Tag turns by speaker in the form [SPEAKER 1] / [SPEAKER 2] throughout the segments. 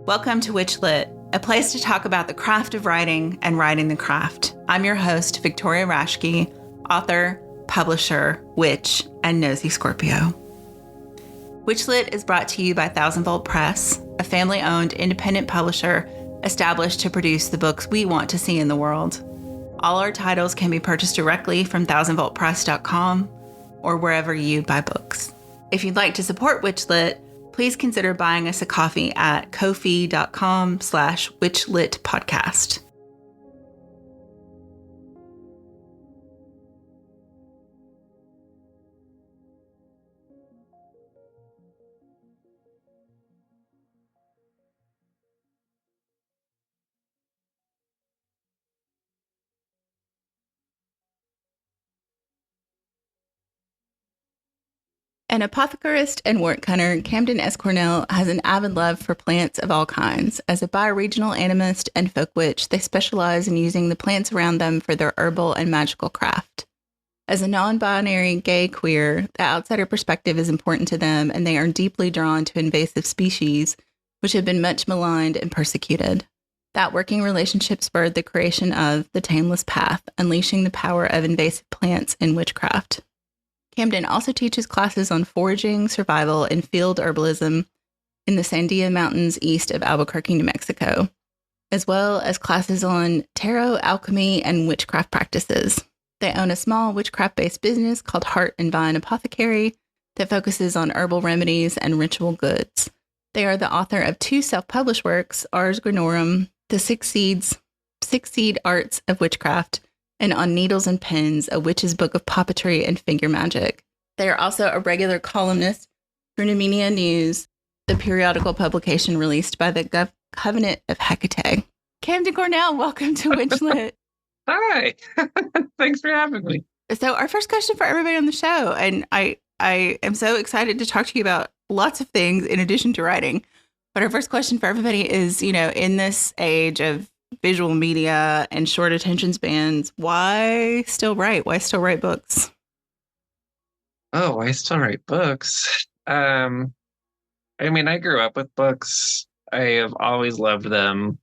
[SPEAKER 1] Welcome to WitchLit, a place to talk about the craft of writing and writing the craft. I'm your host, Victoria Raschke, author, publisher, witch, and nosy Scorpio. WitchLit is brought to you by Thousand Volt Press, a family-owned independent publisher established to produce the books we want to see in the world. All our titles can be purchased directly from thousandvoltpress.com or wherever you buy books. If you'd like to support WitchLit, please consider buying us a coffee at ko-fi.com/witchlitpodcast. An apothecarist and wort cunner, Kamden Cornell has an avid love for plants of all kinds. As a bioregional animist and folk witch, they specialize in using the plants around them for their herbal and magical craft. As a non-binary gay queer, the outsider perspective is important to them, and they are deeply drawn to invasive species, which have been much maligned and persecuted. That working relationship spurred the creation of The Tameless Path, unleashing the power of invasive plants in witchcraft. Kamden also teaches classes on foraging, survival, and field herbalism in the Sandia Mountains east of Albuquerque, New Mexico, as well as classes on tarot, alchemy, and witchcraft practices. They own a small witchcraft-based business called Heart and Vine Apothecary that focuses on herbal remedies and ritual goods. They are the author of 2 self-published works, Ars Granorum, The Six Seed Arts of Witchcraft, and On Needles and Pens, A Witch's Book of Puppetry and Figure Magic. They are also a regular columnist for Numinia News, the periodical publication released by the Covenant of Hecate. Kamden Cornell, welcome to WitchLit.
[SPEAKER 2] Hi. Thanks for having me.
[SPEAKER 1] So our first question for everybody on the show, and I am so excited to talk to you about lots of things in addition to writing, but our first question for everybody is, in this age of visual media and short attention spans, why still write? Why still write books?
[SPEAKER 2] Oh, I still write books. I grew up with books. I have always loved them.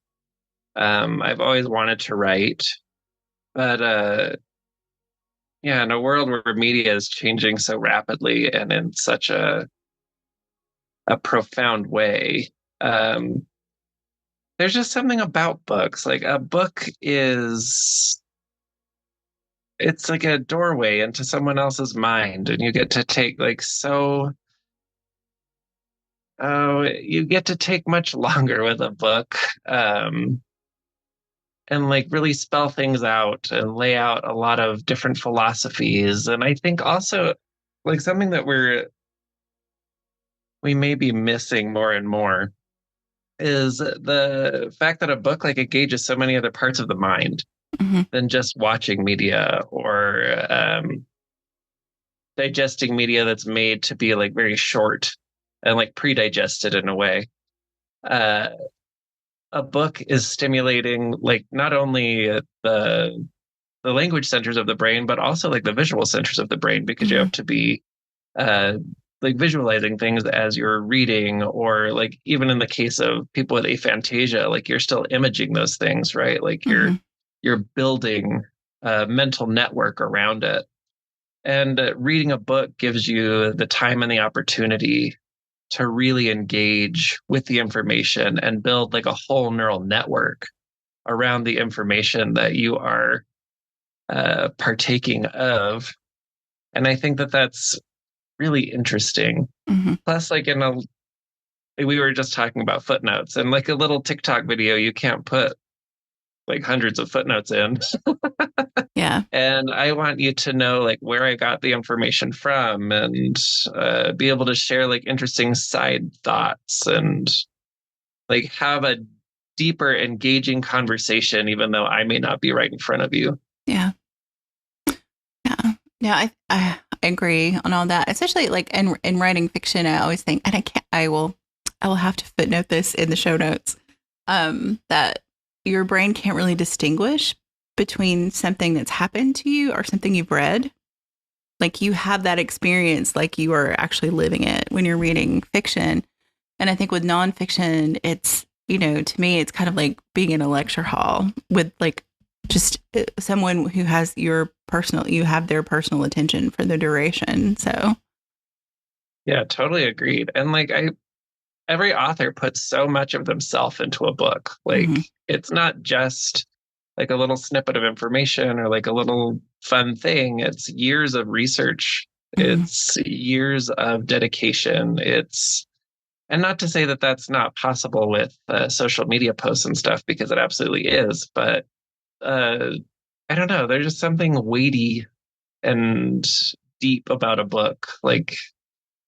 [SPEAKER 2] I've always wanted to write. But in a world where media is changing so rapidly and in such a profound way, there's just something about books. Like a book it's like a doorway into someone else's mind, and you get to take you get to take much longer with a book, and really spell things out and lay out a lot of different philosophies. And I think also something that we may be missing more and more is the fact that a book engages so many other parts of the mind than just watching media or digesting media that's made to be very short and pre-digested in a way. A book is stimulating not only the language centers of the brain, but also the visual centers of the brain, because you have to be visualizing things as you're reading, or even in the case of people with aphantasia, you're still imaging those things, right? You're building a mental network around it. And reading a book gives you the time and the opportunity to really engage with the information and build a whole neural network around the information that you are partaking of. And I think that that's really interesting. Plus, we were just talking about footnotes, and a little TikTok video, you can't put hundreds of footnotes in.
[SPEAKER 1] Yeah.
[SPEAKER 2] And I want you to know where I got the information from, and be able to share interesting side thoughts, and have a deeper, engaging conversation, even though I may not be right in front of you.
[SPEAKER 1] Yeah. Yeah, I agree on all that, especially in writing fiction. I always think, and I will have to footnote this in the show notes, that your brain can't really distinguish between something that's happened to you or something you've read. You have that experience, you are actually living it when you're reading fiction. And I think with nonfiction, it's to me, it's kind of like being in a lecture hall with like just someone who has you have their personal attention for the duration. So,
[SPEAKER 2] yeah, totally agreed. And like, every author puts so much of themselves into a book. Like, it's not just like a little snippet of information or like a little fun thing. It's years of research. It's years of dedication. And not to say that that's not possible with social media posts and stuff, because it absolutely is. But I don't know. There's just something weighty and deep about a book. Like,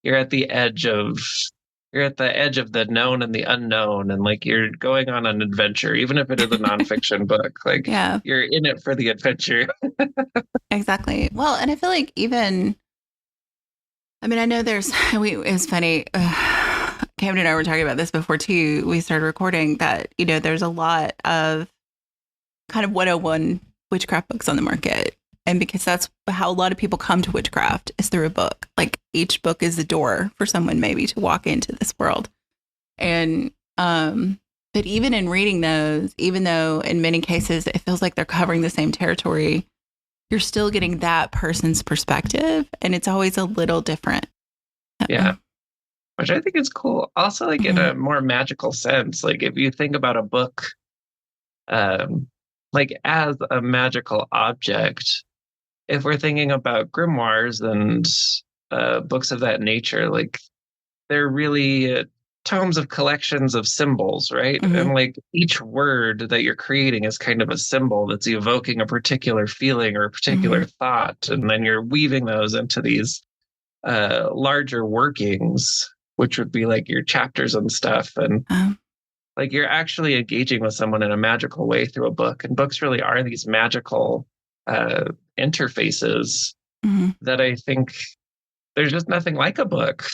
[SPEAKER 2] you're at the edge of the known and the unknown, and like you're going on an adventure, even if it is a nonfiction book. Like,
[SPEAKER 1] yeah,
[SPEAKER 2] you're in it for the adventure.
[SPEAKER 1] exactly. Well, and I feel like I know it's funny. Kamden and I were talking about this before too. We started recording that, there's a lot of kind of 101 witchcraft books on the market. And because that's how a lot of people come to witchcraft, is through a book. Like, each book is the door for someone maybe to walk into this world. And, but even in reading those, even though in many cases it feels like they're covering the same territory, you're still getting that person's perspective. And it's always a little different.
[SPEAKER 2] Yeah. Which I think is cool. Also, like, in a more magical sense, like if you think about a book, like as a magical object, if we're thinking about grimoires and books of that nature, like they're really tomes of collections of symbols, right? And like each word that you're creating is kind of a symbol that's evoking a particular feeling or a particular thought. And then you're weaving those into these larger workings, which would be like your chapters and stuff. And like you're actually engaging with someone in a magical way through a book. And books really are these magical interfaces that I think there's just nothing like a book.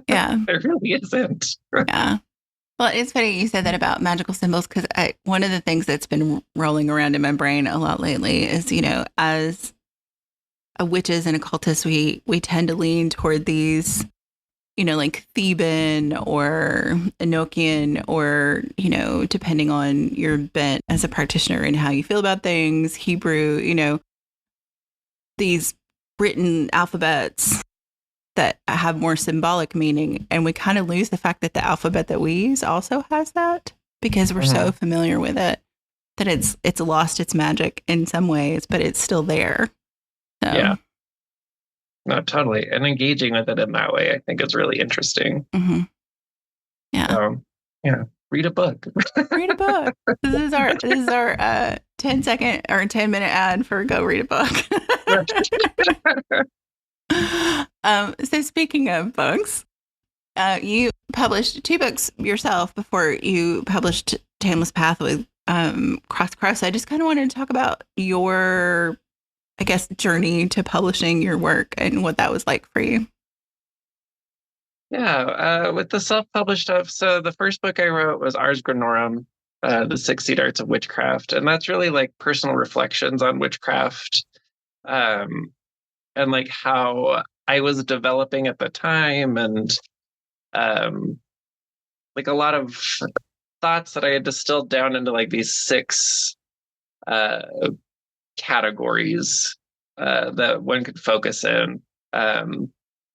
[SPEAKER 1] Yeah.
[SPEAKER 2] There really isn't.
[SPEAKER 1] Yeah. Well, it's funny you said that about magical symbols, because one of the things that's been rolling around in my brain a lot lately is, as a witches and occultists, we tend to lean toward these, like Theban or Enochian, or, depending on your bent as a practitioner and how you feel about things, Hebrew, these written alphabets that have more symbolic meaning. And we kind of lose the fact that the alphabet that we use also has that, because we're so familiar with it that it's lost its magic in some ways, but it's still there. So.
[SPEAKER 2] Yeah. No, totally. And engaging with it in that way, I think, is really interesting.
[SPEAKER 1] Yeah.
[SPEAKER 2] Yeah. Read a book.
[SPEAKER 1] Read a book. This is our 10-second or 10-minute ad for go read a book. So speaking of books, you published 2 books yourself before you published Tameless Path with Cross. I just kind of wanted to talk about your, I guess, journey to publishing your work and what that was like for you.
[SPEAKER 2] Yeah, with the self-published stuff. So the first book I wrote was Ars Grimorum, The 6 Seed Arts of Witchcraft. And that's really like personal reflections on witchcraft, and like how I was developing at the time, and like a lot of thoughts that I had distilled down into like these 6 categories that one could focus in.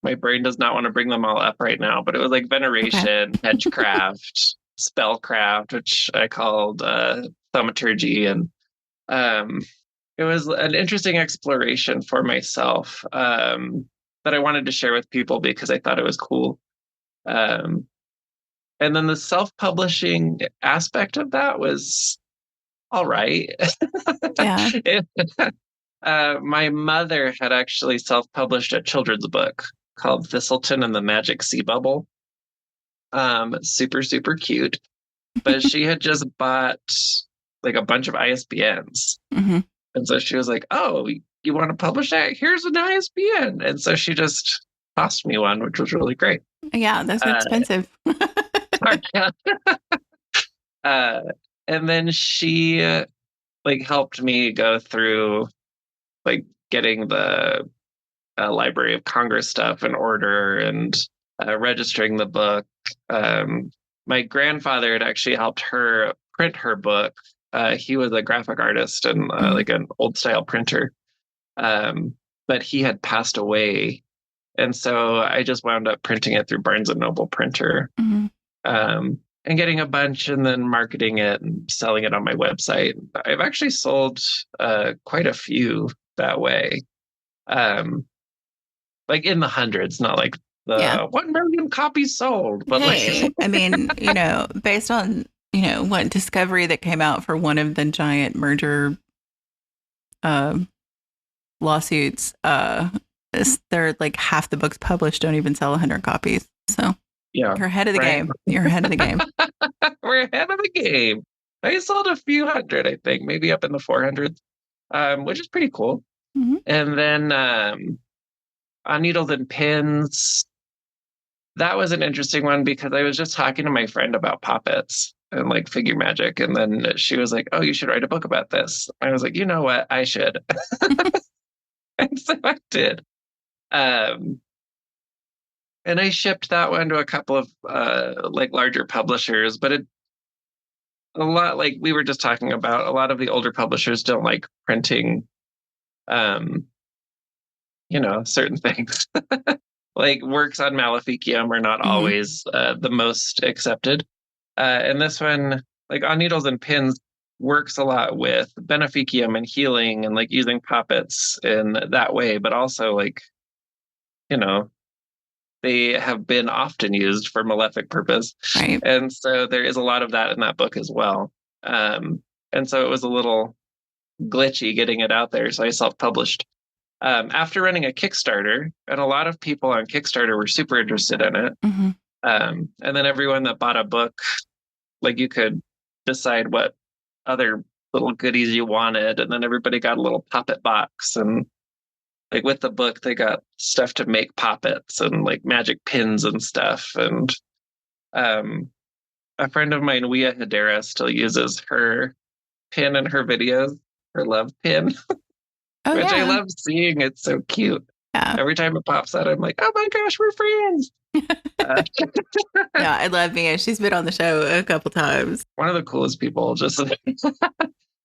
[SPEAKER 2] My brain does not want to bring them all up right now, but it was like veneration, hedgecraft, spellcraft, which I called thaumaturgy, and it was an interesting exploration for myself that I wanted to share with people because I thought it was cool. And then the self-publishing aspect of that was all right.
[SPEAKER 1] Yeah.
[SPEAKER 2] My mother had actually self-published a children's book called Thistleton and the Magic Sea Bubble. Super, super cute. But she had just bought like a bunch of ISBNs. And so she was like, oh, you want to publish that? Here's an ISBN. And so she just tossed me one, which was really great.
[SPEAKER 1] Yeah, those are expensive.
[SPEAKER 2] And then she like helped me go through like getting the Library of Congress stuff in order and registering the book, my grandfather had actually helped her print her book. He was a graphic artist and like an old style printer. But he had passed away. And so I just wound up printing it through Barnes and Noble printer. And getting a bunch and then marketing it and selling it on my website. I've actually sold quite a few that way. Like in the hundreds, not like the 1 million copies sold. But
[SPEAKER 1] hey, I mean, based on, what discovery that came out for one of the giant merger lawsuits, they're like half the books published don't even sell 100 copies. So
[SPEAKER 2] yeah,
[SPEAKER 1] you're ahead of the game. You're ahead of the game.
[SPEAKER 2] We're ahead of the game. I sold a few hundred, I think, maybe up in the 400s, which is pretty cool. And then on Needles and Pins, that was an interesting one because I was just talking to my friend about puppets and like figure magic. And then she was like, oh, you should write a book about this. I was like, you know what? I should. And so I did. And I shipped that one to a couple of like larger publishers, but a lot, like we were just talking about, a lot of the older publishers don't like printing, certain things. Like works on Maleficium are not always the most accepted. And this one, like on Needles and Pins, works a lot with beneficium and healing and like using puppets in that way, but also like, they have been often used for malefic purpose.
[SPEAKER 1] Right.
[SPEAKER 2] And so there is a lot of that in that book as well. And so it was a little glitchy getting it out there. So I self-published. After running a Kickstarter, and a lot of people on Kickstarter were super interested in it. And then everyone that bought a book, like you could decide what other little goodies you wanted. And then everybody got a little puppet box, and like with the book, they got stuff to make puppets and like magic pins and stuff. And a friend of mine, Wia Hedera, still uses her pin in her videos, her love pin, which I love seeing. It's so cute.
[SPEAKER 1] Yeah.
[SPEAKER 2] Every time it pops out, I'm like, oh my gosh, we're friends.
[SPEAKER 1] Yeah, I love Mia. She's been on the show a couple times.
[SPEAKER 2] One of the coolest people, just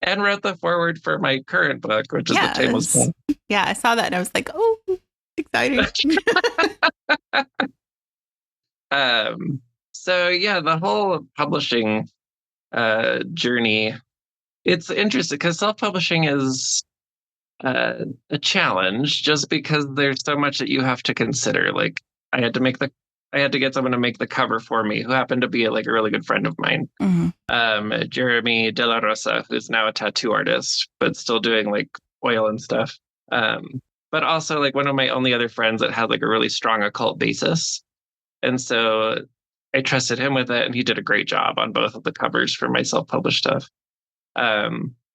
[SPEAKER 2] and wrote the foreword for my current book, which is The Tameless Pen.
[SPEAKER 1] Yeah, I saw that and I was like, oh, exciting.
[SPEAKER 2] So yeah, the whole publishing journey, it's interesting because self-publishing is a challenge just because there's so much that you have to consider. Like I had to get someone to make the cover for me who happened to be like a really good friend of mine. Jeremy De La Rosa, who's now a tattoo artist, but still doing like oil and stuff. But also like one of my only other friends that had like a really strong occult basis. And so I trusted him with it, and he did a great job on both of the covers for my self-published stuff.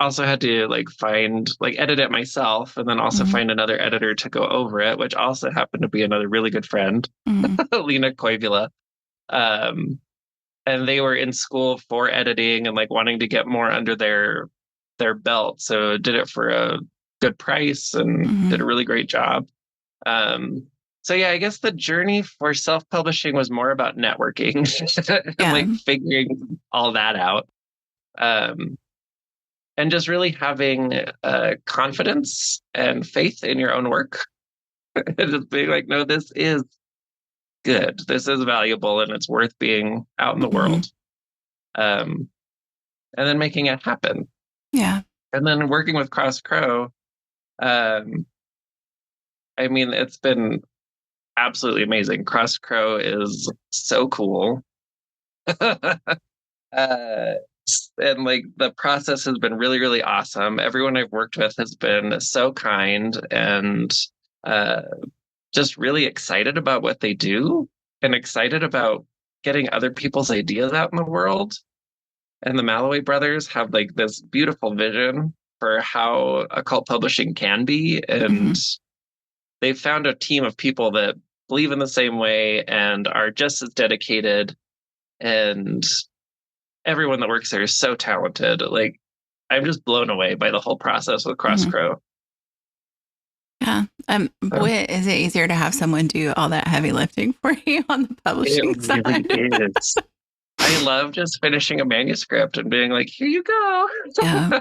[SPEAKER 2] Also had to edit it myself, and then also find another editor to go over it, which also happened to be another really good friend, Lena Koivula. And they were in school for editing and like wanting to get more under their belt. So did it for a good price and did a really great job. So yeah, I guess the journey for self-publishing was more about networking and like figuring all that out. And just really having confidence and faith in your own work. And just being like, no, this is good. This is valuable, and it's worth being out in the world. And then making it happen.
[SPEAKER 1] Yeah.
[SPEAKER 2] And then working with Cross Crow. I mean, it's been absolutely amazing. Cross Crow is so cool. And like the process has been really, really awesome. Everyone I've worked with has been so kind and just really excited about what they do and excited about getting other people's ideas out in the world. And the Malloway brothers have like this beautiful vision for how occult publishing can be. And they've found a team of people that believe in the same way and are just as dedicated. And everyone that works there is so talented. Like, I'm just blown away by the whole process with Cross Crow.
[SPEAKER 1] Yeah. Boy, is it easier to have someone do all that heavy lifting for you on the publishing side.
[SPEAKER 2] Really is. I love just finishing a manuscript and being like, here you go.
[SPEAKER 1] Yeah.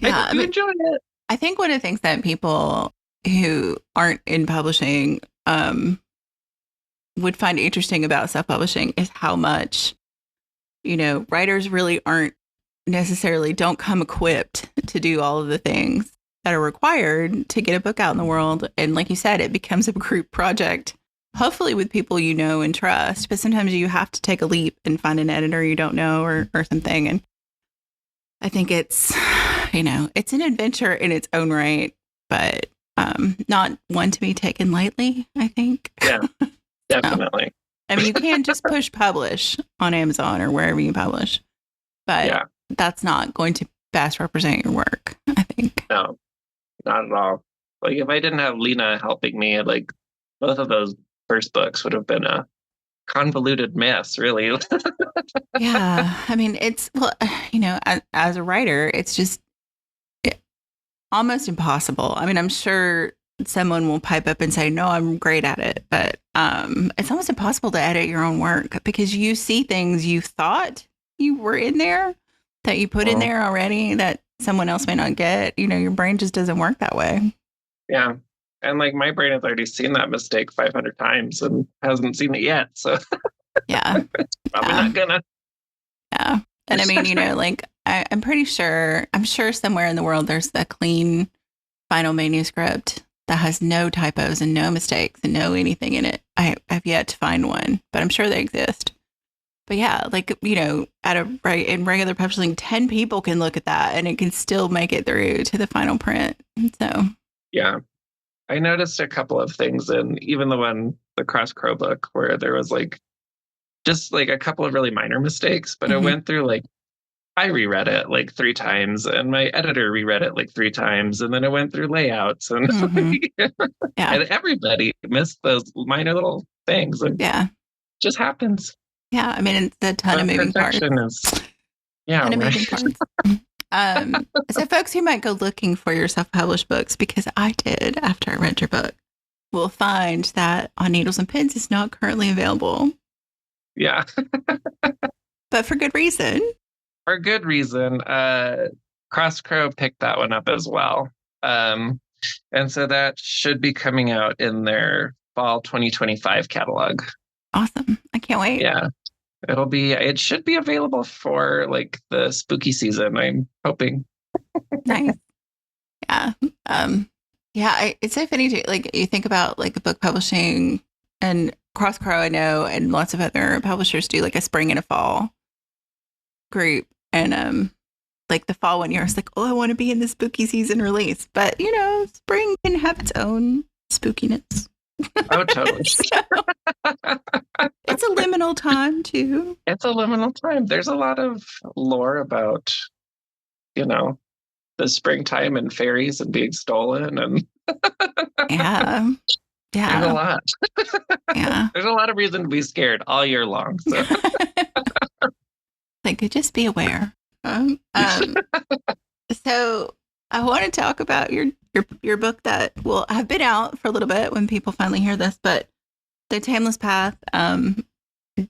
[SPEAKER 2] I hope you enjoy it.
[SPEAKER 1] I think one of the things that people who aren't in publishing would find interesting about self-publishing is how much, writers really don't come equipped to do all of the things that are required to get a book out in the world. And like you said, it becomes a group project, hopefully with people you know and trust. But sometimes you have to take a leap and find an editor you don't know or something. And I think it's, it's an adventure in its own right, but not one to be taken lightly, I think.
[SPEAKER 2] Yeah, definitely.
[SPEAKER 1] I mean, you can just push publish on Amazon or wherever you publish, but that's not going to best represent your work, I think.
[SPEAKER 2] No, not at all. Like, if I didn't have Lena helping me, like, both of those first books would have been a convoluted mess, really.
[SPEAKER 1] Yeah. I mean, as a writer, it's just almost impossible. I mean, I'm sure someone will pipe up and say, no, I'm great at it. But it's almost impossible to edit your own work because you see things you thought you were in there that you put in there already that someone else may not get. Your brain just doesn't work that way.
[SPEAKER 2] Yeah. And like my brain has already seen that mistake 500 times and hasn't seen it yet. So
[SPEAKER 1] yeah,
[SPEAKER 2] probably not gonna.
[SPEAKER 1] Yeah. And I mean, I'm sure somewhere in the world there's a clean final manuscript that has no typos and no mistakes and no anything in it. I've yet to find one, but I'm sure they exist. But yeah, like, in regular publishing, 10 people can look at that and it can still make it through to the final print. So,
[SPEAKER 2] yeah, I noticed a couple of things in even the Cross Crow book where there was just a couple of really minor mistakes, but it went through I reread it 3 times and my editor reread it 3 times. And then it went through layouts and, and everybody missed those minor little things. And it just happens.
[SPEAKER 1] Yeah. I mean, it's a ton of moving parts. Moving parts. So folks who might go looking for your self-published books, because I did after I read your book, will find that On Needles and Pens is not currently available.
[SPEAKER 2] Yeah.
[SPEAKER 1] But for good reason.
[SPEAKER 2] For good reason. Cross Crow picked that one up as well. And so that should be coming out in their fall 2025 catalog.
[SPEAKER 1] Awesome. I can't wait.
[SPEAKER 2] Yeah. It should be available for the spooky season, I'm hoping.
[SPEAKER 1] Nice. Yeah. It's so funny too. You think about book publishing and Cross Crow, I know, and lots of other publishers do a spring and a fall group. And the fall one year, I was I want to be in the spooky season release. But spring can have its own spookiness.
[SPEAKER 2] Oh, totally.
[SPEAKER 1] It's a liminal time too.
[SPEAKER 2] It's a liminal time. There's a lot of lore about, the springtime and fairies and being stolen and
[SPEAKER 1] yeah.
[SPEAKER 2] There's a lot.
[SPEAKER 1] Yeah.
[SPEAKER 2] There's a lot of reason to be scared all year long. So
[SPEAKER 1] they could just be aware. So I want to talk about your book that will have been out for a little bit when people finally hear this, but The Tameless Path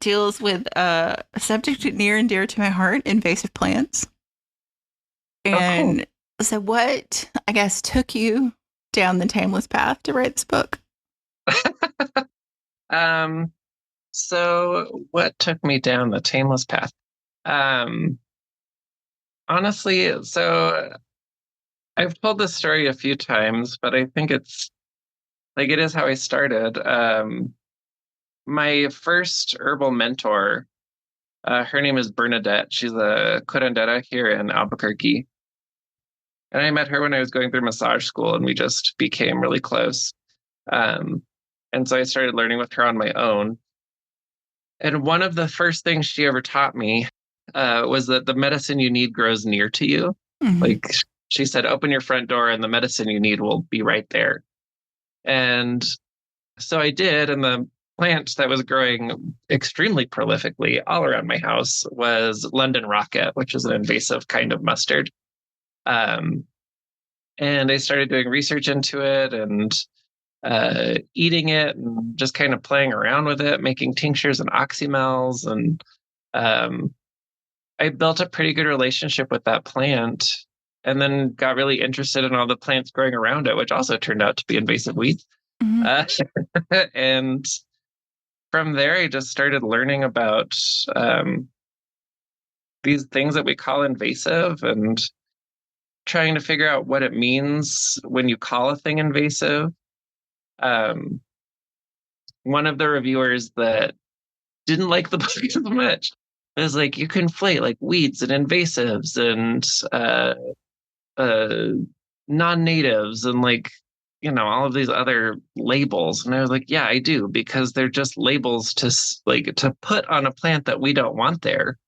[SPEAKER 1] deals with a subject near and dear to my heart, invasive plants. And so what, I guess, took you down the tameless path to write this book?
[SPEAKER 2] So what took me down the tameless path? Honestly, so I've told this story a few times, but I think it is how I started. My first herbal mentor, her name is Bernadette. She's a curandera here in Albuquerque. And I met her when I was going through massage school, and we just became really close. And so I started learning with her on my own. And one of the first things she ever taught me was that the medicine you need grows near to you. Mm-hmm. She said, open your front door and the medicine you need will be right there. And so I did. And the plant that was growing extremely prolifically all around my house was London Rocket, which is an invasive kind of mustard. And I started doing research into it and eating it and just kind of playing around with it, making tinctures and oxymels and I built a pretty good relationship with that plant, and then got really interested in all the plants growing around it, which also turned out to be invasive weeds. And from there, I just started learning about these things that we call invasive, and trying to figure out what it means when you call a thing invasive. One of the reviewers that didn't like the book as much was like, you conflate like weeds and invasives and non-natives and like, all of these other labels. And I was like, yeah, I do, because they're just labels to put on a plant that we don't want there,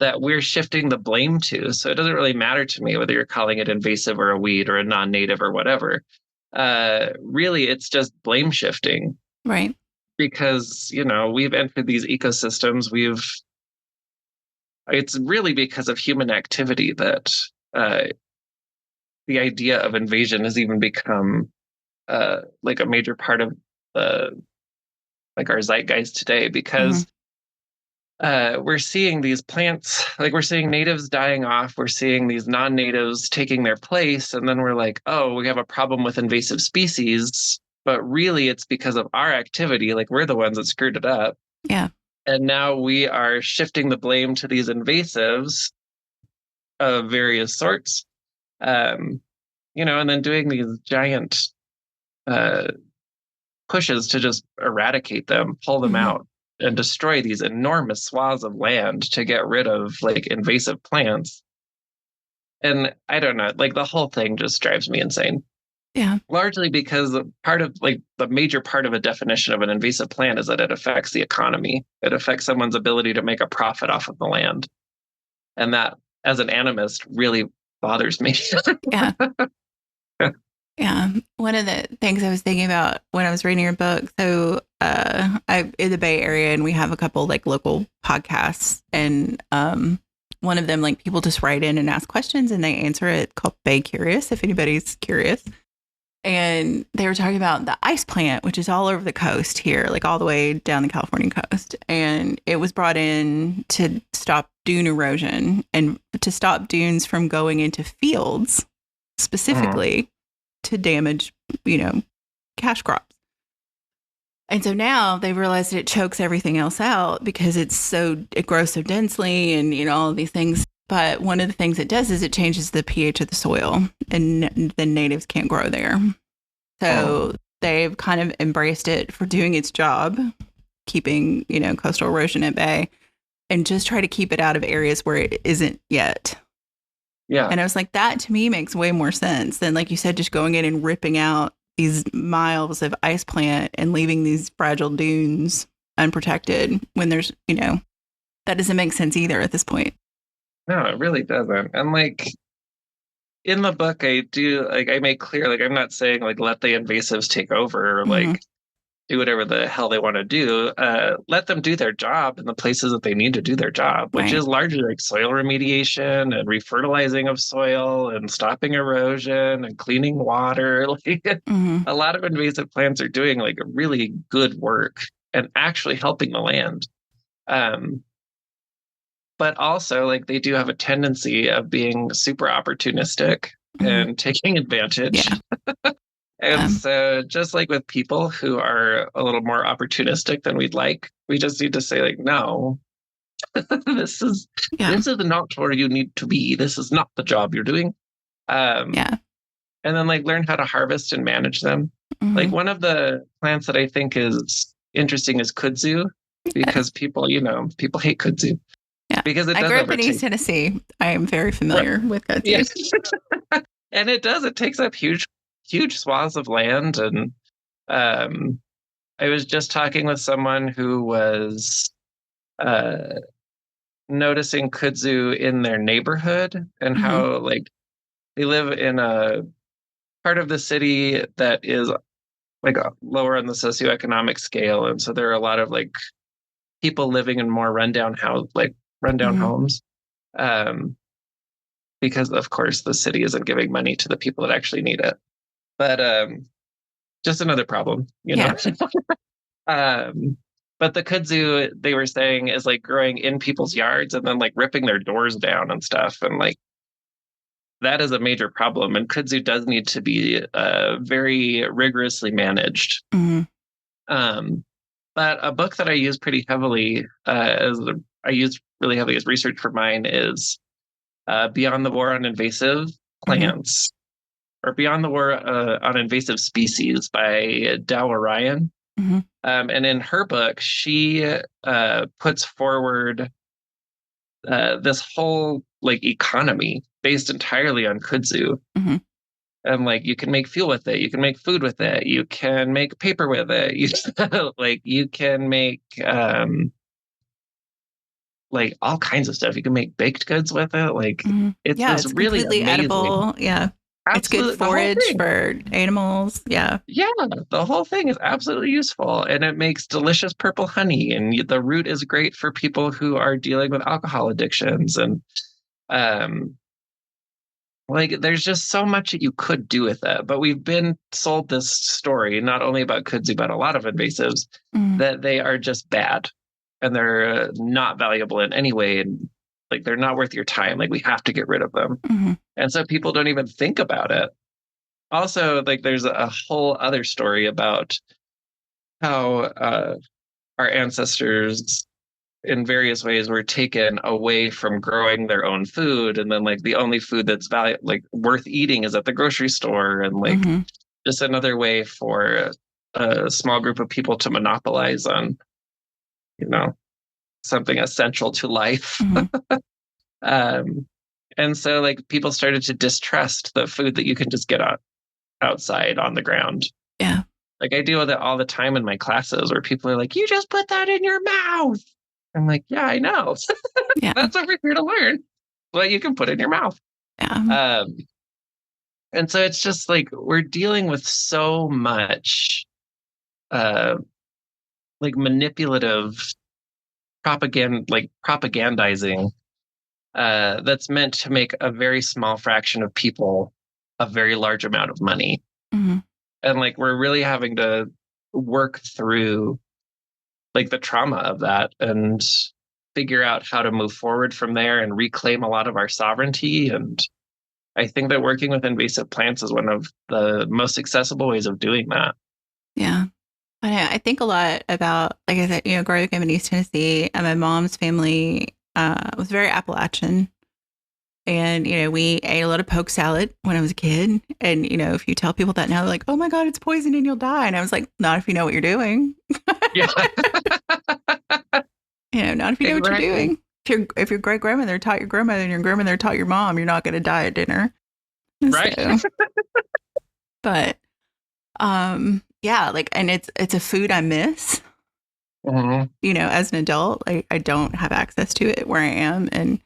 [SPEAKER 2] that we're shifting the blame to. So it doesn't really matter to me whether you're calling it invasive or a weed or a non-native or whatever. Really, it's just blame shifting.
[SPEAKER 1] Right.
[SPEAKER 2] Because, we've entered these ecosystems. It's really because of human activity that the idea of invasion has even become like a major part of like our zeitgeist today, because we're seeing these plants, like we're seeing natives dying off, we're seeing these non-natives taking their place, and then we're like, oh, we have a problem with invasive species, but really it's because of our activity, like we're the ones that screwed it up.
[SPEAKER 1] Yeah.
[SPEAKER 2] And now we are shifting the blame to these invasives of various sorts, and then doing these giant pushes to just eradicate them, pull them out, and destroy these enormous swaths of land to get rid of like invasive plants. And I don't know, like the whole thing just drives me insane.
[SPEAKER 1] Yeah.
[SPEAKER 2] Largely because part of like the major part of a definition of an invasive plant is that it affects the economy. It affects someone's ability to make a profit off of the land. And that, as an animist, really bothers me.
[SPEAKER 1] Yeah. Yeah. One of the things I was thinking about when I was reading your book, so I'm in the Bay Area and we have a couple like local podcasts, and one of them, like people just write in and ask questions and they answer it, called Bay Curious, if anybody's curious. And they were talking about the ice plant, which is all over the coast here, like all the way down the California coast. And it was brought in to stop dune erosion and to stop dunes from going into fields specifically to damage, cash crops. And so now they realized that it chokes everything else out because it grows so densely and, all of these things. But one of the things it does is it changes the pH of the soil, and the natives can't grow there. So they've kind of embraced it for doing its job, keeping, coastal erosion at bay, and just try to keep it out of areas where it isn't yet.
[SPEAKER 2] Yeah.
[SPEAKER 1] And I was like, that to me makes way more sense than, like you said, just going in and ripping out these miles of ice plant and leaving these fragile dunes unprotected when there's, that doesn't make sense either at this point.
[SPEAKER 2] No, it really doesn't. And like in the book, I make clear, like, I'm not saying like let the invasives take over or like do whatever the hell they want to do. Let them do their job in the places that they need to do their job, which is largely like soil remediation and refertilizing of soil and stopping erosion and cleaning water. Like a lot of invasive plants are doing like really good work and actually helping the land. But also, like, they do have a tendency of being super opportunistic and taking advantage.
[SPEAKER 1] Yeah.
[SPEAKER 2] And so just like with people who are a little more opportunistic than we'd like, we just need to say, like, no, this is not where you need to be. This is not the job you're doing. And then like learn how to harvest and manage them. Like one of the plants that I think is interesting is kudzu, because people hate kudzu.
[SPEAKER 1] Yeah,
[SPEAKER 2] because
[SPEAKER 1] I grew up in East Tennessee. I am very familiar with kudzu.
[SPEAKER 2] Yes. And it does. It takes up huge swaths of land. And I was just talking with someone who was noticing kudzu in their neighborhood and how like they live in a part of the city that is like lower on the socioeconomic scale. And so there are a lot of like people living in more rundown homes, because of course the city isn't giving money to the people that actually need it. But just another problem, But the kudzu, they were saying, is like growing in people's yards and then like ripping their doors down and stuff. And like that is a major problem. And kudzu does need to be very rigorously managed.
[SPEAKER 1] Mm-hmm.
[SPEAKER 2] But a book that I use pretty heavily, I use really heavily as research for mine, is Beyond the War on Invasive Plants, or Beyond the War on Invasive Species by Dow Orion.
[SPEAKER 1] Mm-hmm.
[SPEAKER 2] And in her book, she puts forward this whole like economy based entirely on kudzu.
[SPEAKER 1] Mm-hmm.
[SPEAKER 2] And like you can make fuel with it, you can make food with it, you can make paper with it, you can make like all kinds of stuff. You can make baked goods with it. Like it's this
[SPEAKER 1] it's
[SPEAKER 2] really
[SPEAKER 1] completely
[SPEAKER 2] amazing,
[SPEAKER 1] edible. Yeah.
[SPEAKER 2] absolutely,
[SPEAKER 1] it's good forage for animals. Yeah.
[SPEAKER 2] Yeah, the whole thing is absolutely useful, and it makes delicious purple honey. And the root is great for people who are dealing with alcohol addictions. And like there's just so much that you could do with it. But we've been sold this story, not only about kudzu, but a lot of invasives, that they are just bad and they're not valuable in any way. And like they're not worth your time. Like we have to get rid of them. And so people don't even think about it. Also, like there's a whole other story about how our ancestors in various ways were taken away from growing their own food, and then like the only food that's like worth eating is at the grocery store, and like just another way for a small group of people to monopolize on, something essential to life. And so like people started to distrust the food that you can just get outside on the ground.
[SPEAKER 1] Yeah.
[SPEAKER 2] Like I deal with it all the time in my classes where people are like, you just put that in your mouth. I'm like, yeah, I know.
[SPEAKER 1] Yeah.
[SPEAKER 2] That's what we're here to learn. What you can put in your mouth.
[SPEAKER 1] Yeah.
[SPEAKER 2] And so it's just like we're dealing with so much like manipulative propagandizing that's meant to make a very small fraction of people a very large amount of money. And like we're really having to work through like the trauma of that and figure out how to move forward from there and reclaim a lot of our sovereignty. And I think that working with invasive plants is one of the most accessible ways of doing that.
[SPEAKER 1] Yeah. I think a lot about, like I said, growing up in East Tennessee, and my mom's family was very Appalachian. And, we ate a lot of poke salad when I was a kid. And, if you tell people that now, they're like, oh my God, it's poison and you'll die. And I was like, not if you know what you're doing.
[SPEAKER 2] Yeah.
[SPEAKER 1] Not if you know what you're doing. If your great grandmother taught your grandmother and your grandmother taught your mom, you're not going to die at dinner.
[SPEAKER 2] Right.
[SPEAKER 1] So, but, yeah, like, and it's a food I miss. As an adult, I don't have access to it where I am. And,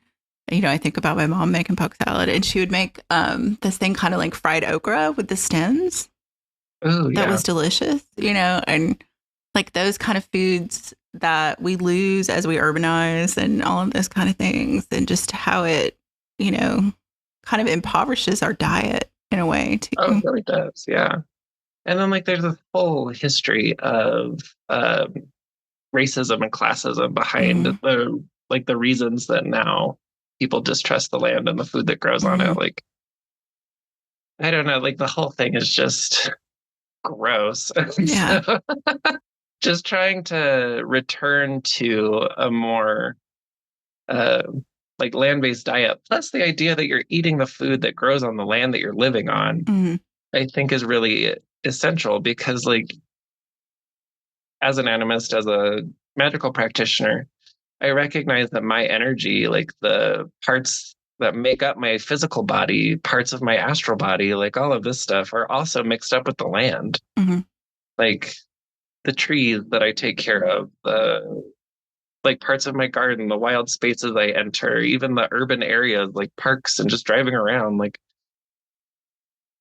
[SPEAKER 1] I think about my mom making poke salad, and she would make this thing kind of like fried okra with the stems.
[SPEAKER 2] Ooh, yeah.
[SPEAKER 1] That was delicious, and like those kind of foods that we lose as we urbanize and all of those kind of things, and just how it, kind of impoverishes our diet in a way too.
[SPEAKER 2] Oh, it really does. Yeah. And then like there's a whole history of racism and classism behind the reasons that now people distrust the land and the food that grows on it. Like, I don't know, like the whole thing is just gross.
[SPEAKER 1] Yeah.
[SPEAKER 2] So, just trying to return to a more like land-based diet, plus the idea that you're eating the food that grows on the land that you're living on, I think is really essential, because like as an animist, as a magical practitioner, I recognize that my energy, like the parts that make up my physical body, parts of my astral body, like all of this stuff are also mixed up with the land. Like the trees that I take care of, like parts of my garden, the wild spaces I enter, even the urban areas like parks and just driving around, like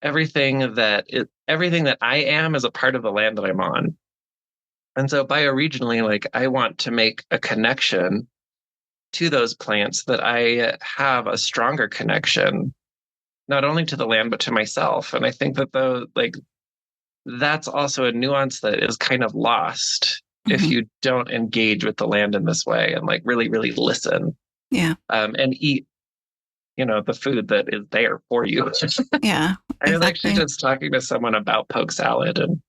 [SPEAKER 2] everything that I am is a part of the land that I'm on. And so bioregionally, like I want to make a connection to those plants that I have a stronger connection, not only to the land, but to myself. And I think that that's also a nuance that is kind of lost if you don't engage with the land in this way and like really, really listen.
[SPEAKER 1] Yeah.
[SPEAKER 2] And eat, the food that is there for you.
[SPEAKER 1] Yeah.
[SPEAKER 2] I was actually just talking to someone about poke salad, and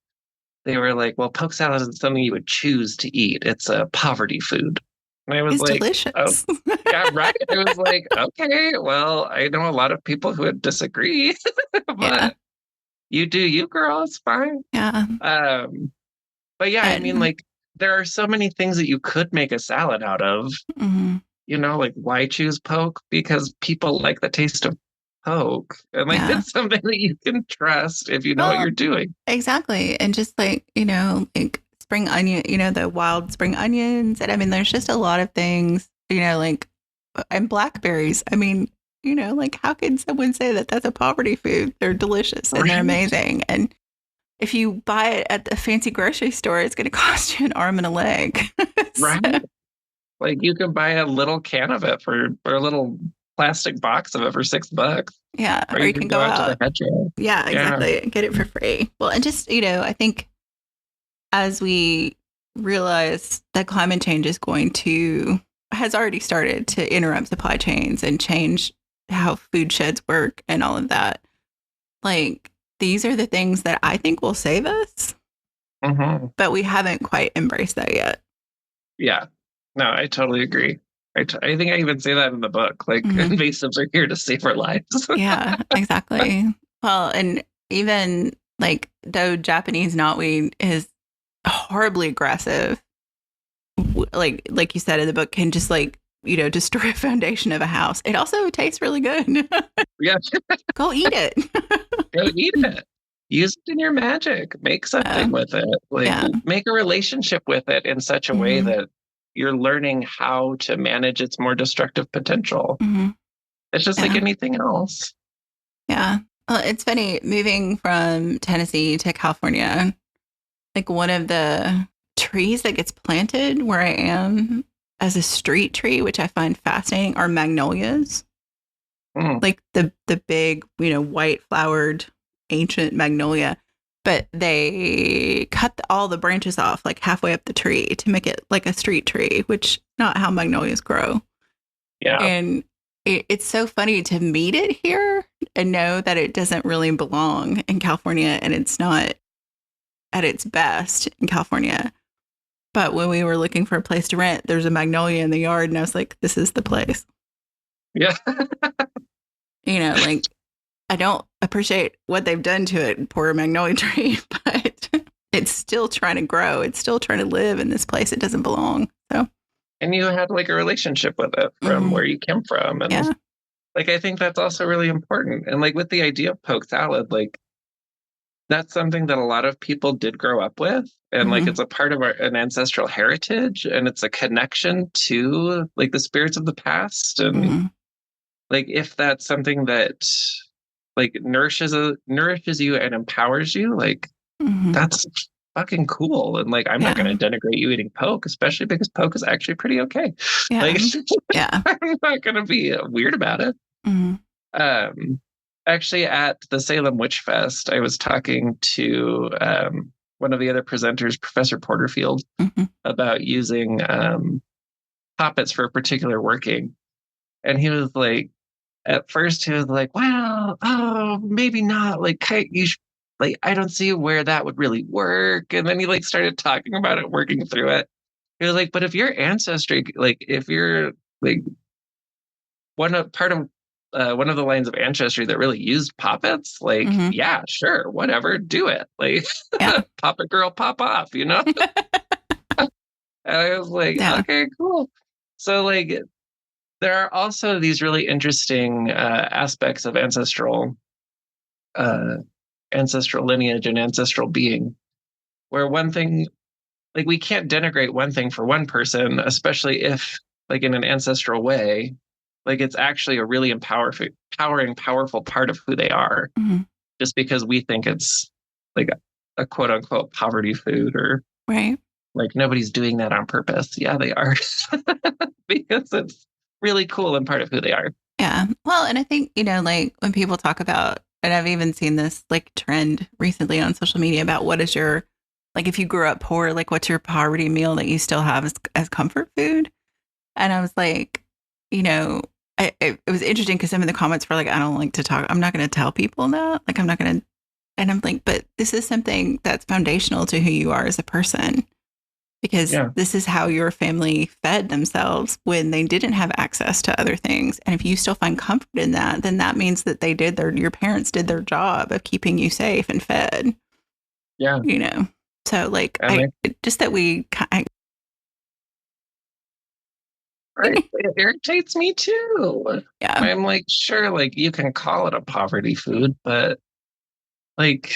[SPEAKER 2] they were like, well, poke salad isn't something you would choose to eat. It's a poverty food. And I was
[SPEAKER 1] It's
[SPEAKER 2] like,
[SPEAKER 1] delicious.
[SPEAKER 2] oh, yeah, right. I was like, okay, well, I know a lot of people who would disagree, but you do you, girl. It's fine.
[SPEAKER 1] Yeah.
[SPEAKER 2] But yeah, I mean, like, there are so many things that you could make a salad out of. Like, why choose poke? Because people like the taste of poke. And like, it's something that you can trust if you know what you're doing.
[SPEAKER 1] Exactly. And just like, like spring onion, the wild spring onions. And I mean, there's just a lot of things, like, and blackberries. I mean, like, how can someone say that that's a poverty food? They're delicious and they're amazing. And if you buy it at the fancy grocery store, it's going to cost you an arm and a leg.
[SPEAKER 2] Right. Like, you can buy a little can of it or a little plastic box of it for $6.
[SPEAKER 1] Yeah.
[SPEAKER 2] Or you can go out to the hedgerow.
[SPEAKER 1] Yeah, exactly. Yeah. Get it for free. Well, and just, I think as we realize that climate change has already started to interrupt supply chains and change how food sheds work and all of that. Like, these are the things that I think will save us, but we haven't quite embraced that yet.
[SPEAKER 2] Yeah. No, I totally agree. I think I even say that in the book. Like, invasives are here to save our lives.
[SPEAKER 1] Yeah, exactly. Well, and even like, though Japanese knotweed is horribly aggressive, like you said in the book, can just like, destroy a foundation of a house. It also tastes really good.
[SPEAKER 2] Yeah.
[SPEAKER 1] Go eat it.
[SPEAKER 2] Go eat it. Use it in your magic. Make something with it. Like, make a relationship with it in such a way that you're learning how to manage its more destructive potential. It's just like anything else.
[SPEAKER 1] Yeah. Well, it's funny, moving from Tennessee to California, like, one of the trees that gets planted where I am as a street tree, which I find fascinating, are magnolias. Like the big, white flowered ancient magnolia. But they cut all the branches off like halfway up the tree to make it like a street tree, which is not how magnolias grow.
[SPEAKER 2] Yeah.
[SPEAKER 1] And it's so funny to meet it here and know that it doesn't really belong in California, and it's not at its best in California. But when we were looking for a place to rent, there's a magnolia in the yard, and I was like, this is the place.
[SPEAKER 2] Yeah.
[SPEAKER 1] Like, I don't appreciate what they've done to it, poor magnolia tree, but it's still trying to grow. It's still trying to live in this place it doesn't belong. So,
[SPEAKER 2] and you had like a relationship with it from where you came from. And like, I think that's also really important. And like, with the idea of poke salad, like, that's something that a lot of people did grow up with. And like, it's a part of an ancestral heritage, and it's a connection to like the spirits of the past. And like, if that's something that like nourishes you and empowers you, like, that's fucking cool. And like, I'm not going to denigrate you eating poke, especially because poke is actually pretty okay. Like, I'm not going to be weird about it. Actually, at the Salem Witch Fest, I was talking to one of the other presenters, Professor Porterfield, about using poppets for a particular working. And he was like, at first he was like, well, maybe not. Like, like, I don't see where that would really work. And then he like started talking about it, working through it. He was like, but if your ancestry, like, if you're like one of the lines of ancestry that really used poppets, like, yeah, sure, whatever, do it. Like, poppet girl, pop off, And I was like, okay, cool. So like, there are also these really interesting aspects of ancestral lineage and ancestral being, where one thing, like, we can't denigrate one thing for one person, especially if, like, in an ancestral way, like, it's actually a really empowering, powerful part of who they are, just because we think it's like a quote unquote poverty food, or like, nobody's doing that on purpose. Yeah, they are. Because it's really cool and part of who they are.
[SPEAKER 1] Yeah. Well, and I think, like, when people talk about, and I've even seen this like trend recently on social media about what is your Like if you grew up poor, like what's your poverty meal that you still have as comfort food? And I was like, you know, it was interesting because some of the comments were like, I don't like to talk. I'm not going to tell people that. Like, I'm not going to. And I'm like, but this is something that's foundational to who you are as a person, because this is how your family fed themselves when they didn't have access to other things. And if you still find comfort in that, then that means that your parents did their job of keeping you safe and fed.
[SPEAKER 2] Yeah.
[SPEAKER 1] You know, so like, just that we
[SPEAKER 2] right. It irritates me too.
[SPEAKER 1] Yeah.
[SPEAKER 2] I'm like, sure, like you can call it a poverty food, but like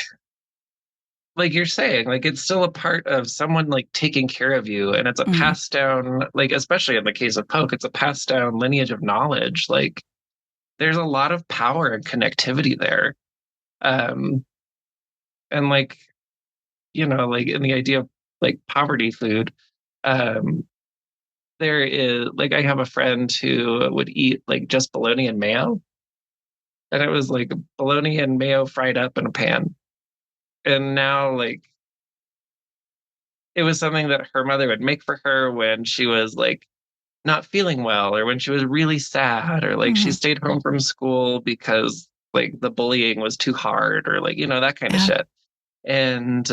[SPEAKER 2] you're saying, like it's still a part of someone like taking care of you, and it's a passed down, like especially in the case of Poke, it's a passed down lineage of knowledge. Like there's a lot of power and connectivity there. And like, you know, like in the idea of like poverty food, there is like I have a friend who would eat like just bologna and mayo. And it was like bologna and mayo fried up in a pan. And now like it was something that her mother would make for her when she was like not feeling well, or when she was really sad, or like she stayed home from school because like the bullying was too hard, or like, you know, that kind of shit. And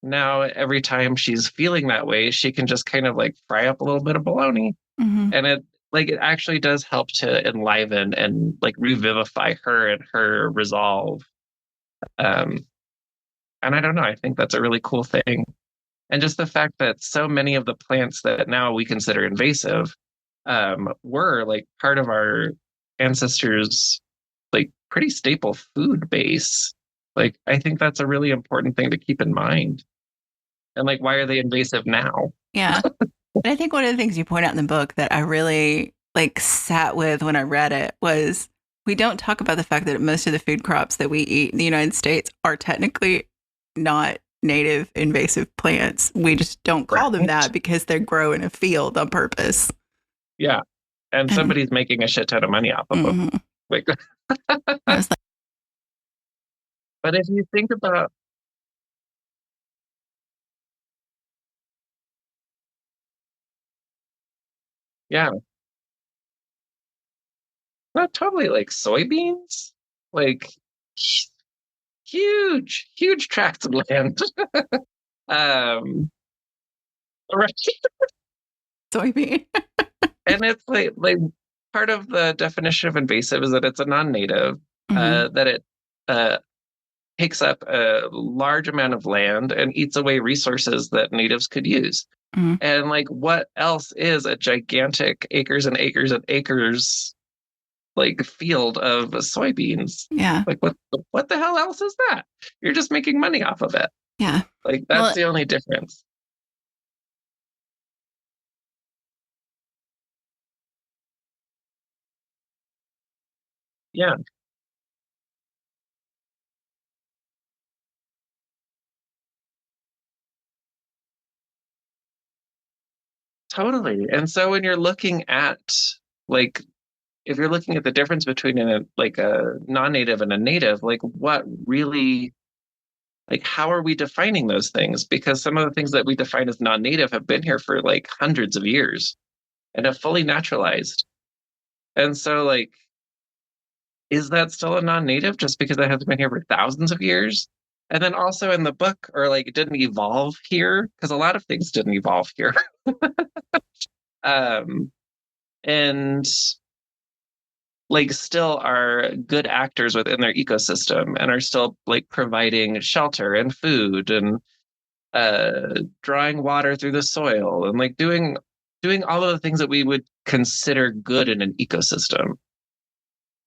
[SPEAKER 2] now every time she's feeling that way, she can just kind of like fry up a little bit of bologna. And it actually does help to enliven and like revivify her and her resolve. And I don't know, I think that's a really cool thing. And just the fact that so many of the plants that now we consider invasive were like part of our ancestors' like pretty staple food base. Like, I think that's a really important thing to keep in mind. And like, why are they invasive now?
[SPEAKER 1] Yeah. And I think one of the things you point out in the book that I really like sat with when I read it was we don't talk about the fact that most of the food crops that we eat in the United States are technically not native invasive plants. We just don't call them that because they grow in a field on purpose.
[SPEAKER 2] Yeah. And somebody's making a shit ton of money off of them. Like, but if you think about, yeah, not totally like soybeans, like huge tracts of land. Right.
[SPEAKER 1] Soybean.
[SPEAKER 2] And it's like part of the definition of invasive is that it's a non-native, that it takes up a large amount of land and eats away resources that natives could use. And like, what else is a gigantic acres and acres and acres like field of soybeans?
[SPEAKER 1] Yeah.
[SPEAKER 2] Like what the hell else is that? You're just making money off of it.
[SPEAKER 1] Yeah.
[SPEAKER 2] Like that's the only difference. Yeah. Totally. And so when you're looking at like if you're looking at the difference between a non-native and a native, like what really, like how are we defining those things? Because some of the things that we define as non-native have been here for like hundreds of years and have fully naturalized. And so like, is that still a non-native just because it has been here for thousands of years? And then also in the book, or like it didn't evolve here, because a lot of things didn't evolve here. And like still are good actors within their ecosystem and are still like providing shelter and food and drawing water through the soil and like doing all of the things that we would consider good in an ecosystem.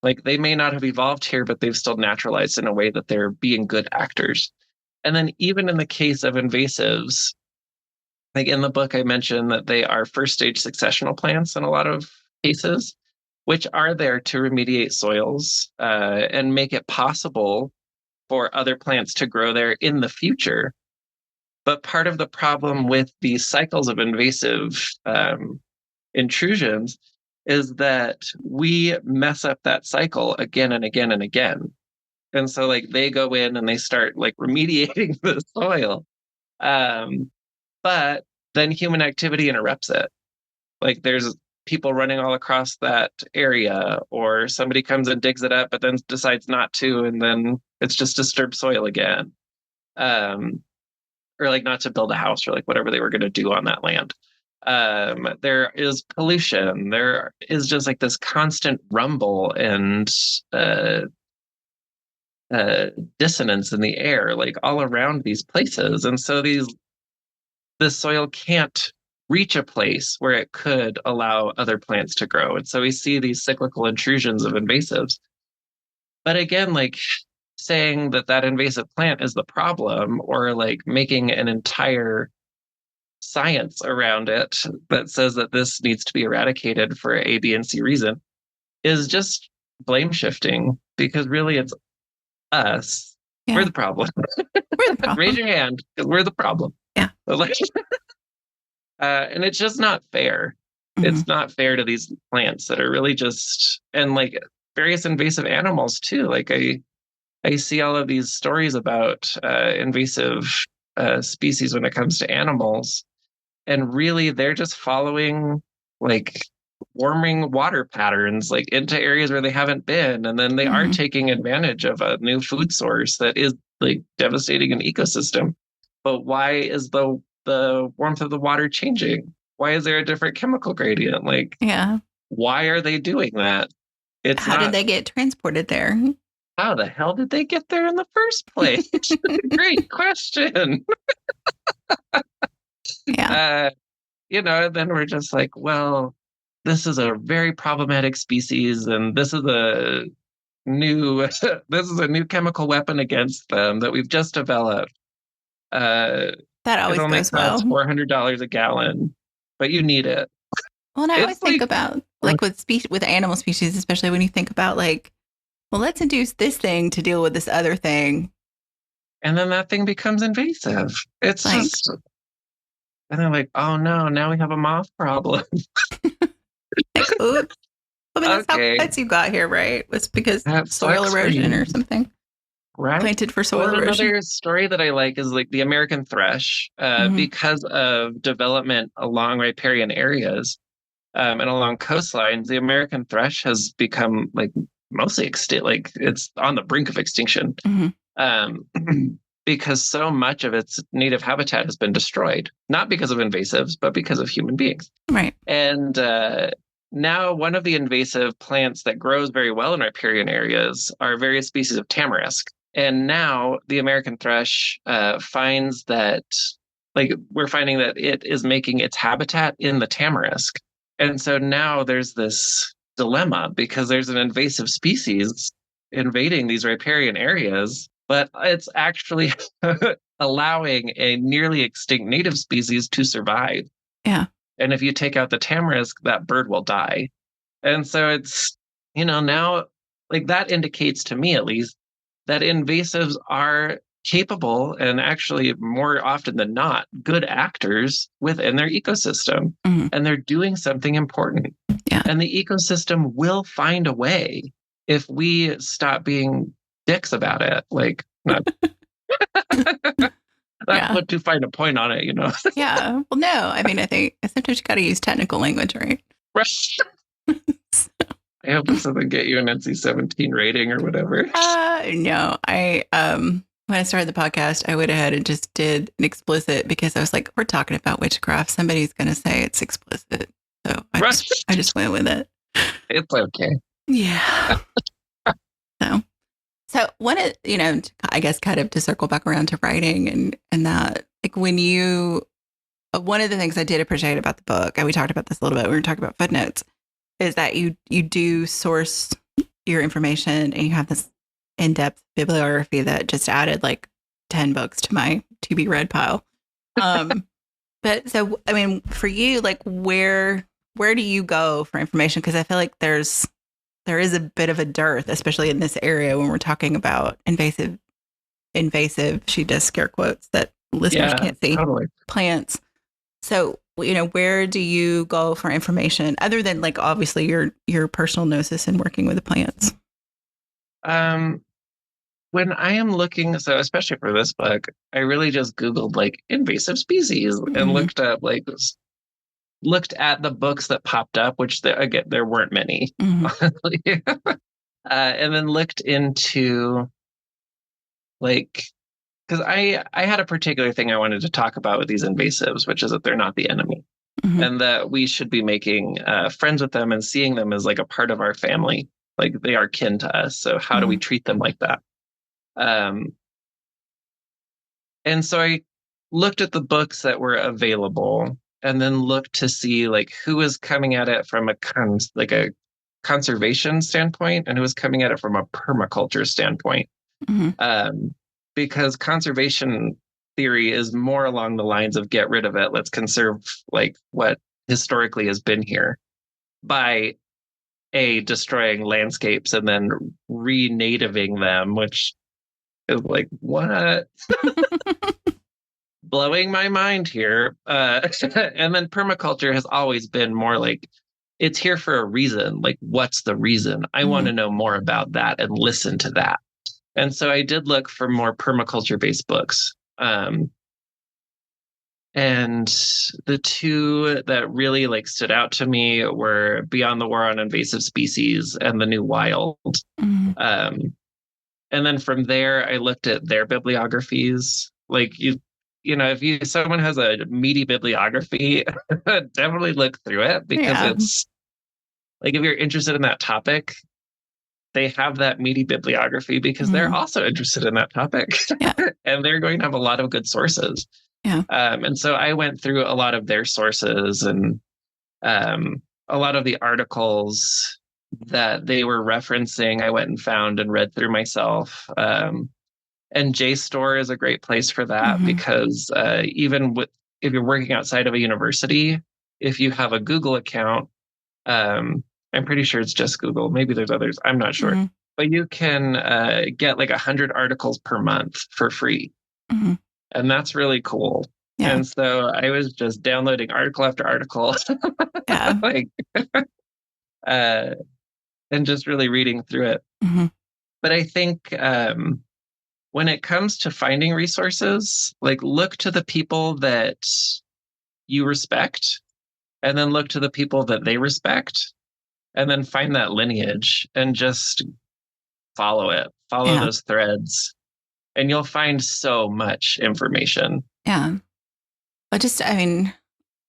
[SPEAKER 2] Like they may not have evolved here, but they've still naturalized in a way that they're being good actors. And then even in the case of invasives, like in the book, I mentioned that they are first stage successional plants in a lot of cases, which are there to remediate soils and make it possible for other plants to grow there in the future. But part of the problem with these cycles of invasive intrusions is that we mess up that cycle again and again and again. And so like they go in and they start like remediating the soil. But then human activity interrupts it. Like there's people running all across that area, or somebody comes and digs it up, but then decides not to, and then it's just disturbed soil again. Or like not to build a house or like whatever they were going to do on that land. There is pollution. There is just like this constant rumble and dissonance in the air, like all around these places. And so this soil can't reach a place where it could allow other plants to grow. And so we see these cyclical intrusions of invasives. But again, like saying that invasive plant is the problem, or like making an entire science around it that says that this needs to be eradicated for A, B, and C reason, is just blame shifting, because really it's us. Yeah. We're the problem.
[SPEAKER 1] We're the problem.
[SPEAKER 2] Raise your hand, because we're the problem.
[SPEAKER 1] Yeah.
[SPEAKER 2] And it's just not fair. Mm-hmm. It's not fair to these plants that are really just, and like various invasive animals too. Like I see all of these stories about invasive species when it comes to animals, and really they're just following like warming water patterns like into areas where they haven't been, and then they are taking advantage of a new food source that is like devastating an ecosystem. But why is the warmth of the water changing? Why is there a different chemical gradient? Like,
[SPEAKER 1] yeah,
[SPEAKER 2] why are they doing that?
[SPEAKER 1] How did they get transported there?
[SPEAKER 2] How the hell did they get there in the first place? Great question.
[SPEAKER 1] Yeah.
[SPEAKER 2] Then we're just like, well, this is a very problematic species, and this is a new chemical weapon against them that we've just developed.
[SPEAKER 1] That always goes well.
[SPEAKER 2] $400 a gallon, but you need it.
[SPEAKER 1] Well, and I always think about like with animal species, especially when you think about like, well, let's induce this thing to deal with this other thing.
[SPEAKER 2] And then that thing becomes invasive. It's like, just, and they're like, oh no, now we have a moth problem.
[SPEAKER 1] Oops. I mean, that's how pets you got here, right? Was because soil erosion or something.
[SPEAKER 2] Right.
[SPEAKER 1] Planted for soil erosion.
[SPEAKER 2] Another story that I like is like the American thrush, because of development along riparian areas and along coastlines. The American thrush has become like mostly extinct, like it's on the brink of extinction, because so much of its native habitat has been destroyed, not because of invasives, but because of human beings.
[SPEAKER 1] Right.
[SPEAKER 2] And now one of the invasive plants that grows very well in riparian areas are various species of tamarisk. And now the American thrush finds that, like, we're finding that it is making its habitat in the tamarisk. And so now there's this dilemma, because there's an invasive species invading these riparian areas, but it's actually allowing a nearly extinct native species to survive.
[SPEAKER 1] Yeah.
[SPEAKER 2] And if you take out the tamarisk, that bird will die. And so it's, now, like, that indicates to me, at least, that invasives are capable, and actually more often than not, good actors within their ecosystem. And they're doing something important.
[SPEAKER 1] Yeah.
[SPEAKER 2] And the ecosystem will find a way if we stop being dicks about it. Like, not put too fine a point on it,
[SPEAKER 1] Yeah. Well, no, I mean, I think sometimes you got to use technical language, right?
[SPEAKER 2] Right. I hope this doesn't get you an NC-17 rating or whatever.
[SPEAKER 1] No, when I started the podcast, I went ahead and just did an explicit, because I was like, we're talking about witchcraft. Somebody's going to say it's explicit. So I just went with it.
[SPEAKER 2] It's okay.
[SPEAKER 1] Yeah. So one of, I guess kind of to circle back around to writing and that, like one of the things I did appreciate about the book, and we talked about this a little bit when we were talking about footnotes, is that you do source your information, and you have this in-depth bibliography that just added like 10 books to my to be read pile. But so, I mean, for you, like where do you go for information? Because I feel like there is a bit of a dearth, especially in this area when we're talking about invasive, she does scare quotes that listeners can't see, plants. So, where do you go for information other than like obviously your personal gnosis and working with the plants?
[SPEAKER 2] when I am looking, so especially for this book, I really just Googled like invasive species and looked up like looked at the books that popped up, which again there weren't many, and then looked into like because I had a particular thing I wanted to talk about with these invasives, which is that they're not the enemy, and that we should be making friends with them and seeing them as like a part of our family, like they are kin to us. So how do we treat them like that? And so I looked at the books that were available and then looked to see like who was coming at it from a conservation standpoint and who was coming at it from a permaculture standpoint. Because conservation theory is more along the lines of get rid of it, let's conserve like what historically has been here by destroying landscapes and then renativing them, which is like what? Blowing my mind here. And then permaculture has always been more like it's here for a reason. Like, what's the reason? I want to know more about that and listen to that. And so I did look for more permaculture based books. And the two that really like stood out to me were Beyond the War on Invasive Species and The New Wild. And then from there, I looked at their bibliographies. Like you know, if someone has a meaty bibliography, definitely look through it because it's like if you're interested in that topic, they have that meaty bibliography because they're also interested in that topic, and they're going to have a lot of good sources. And so I went through a lot of their sources and a lot of the articles that they were referencing, I went and found and read through myself. And JSTOR is a great place for that because even if you're working outside of a university, if you have a Google account, I'm pretty sure it's just Google. Maybe there's others. I'm not sure. But you can get like 100 articles per month for free. And that's really cool. And so I was just downloading article after article. like, and just really reading through it. But I think when it comes to finding resources, like look to the people that you respect and then look to the people that they respect and then find that lineage and just follow it, follow those threads, and you'll find so much information.
[SPEAKER 1] I mean,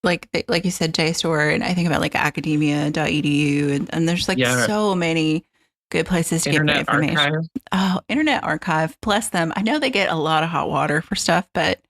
[SPEAKER 1] like you said, JSTOR, and I think about like academia.edu, and there's like so many good places to get information. Archive. Oh, Internet Archive, bless them. I know they get a lot of hot water for stuff, but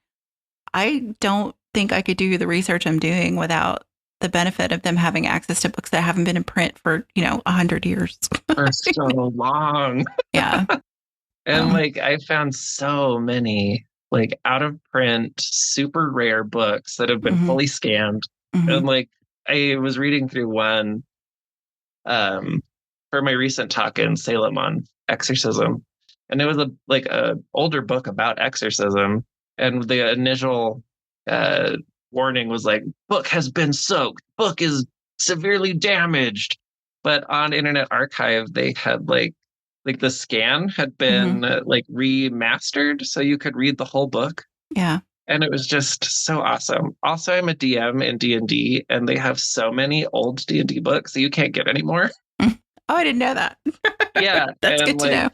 [SPEAKER 1] I don't think I could do the research I'm doing without the benefit of them having access to books that haven't been in print for, 100 years.
[SPEAKER 2] For so long. And like I found so many like out of print, super rare books that have been fully scanned. And like I was reading through one for my recent talk in Salem on exorcism. And it was a older book about exorcism. And the initial warning was like, book has been soaked, book is severely damaged. But on Internet Archive, they had like the scan had been like remastered so you could read the whole book. And it was just so awesome. Also, I'm a DM in D&D, and they have so many old D&D books that you can't get anymore.
[SPEAKER 1] Oh, I didn't know that. That's good to know.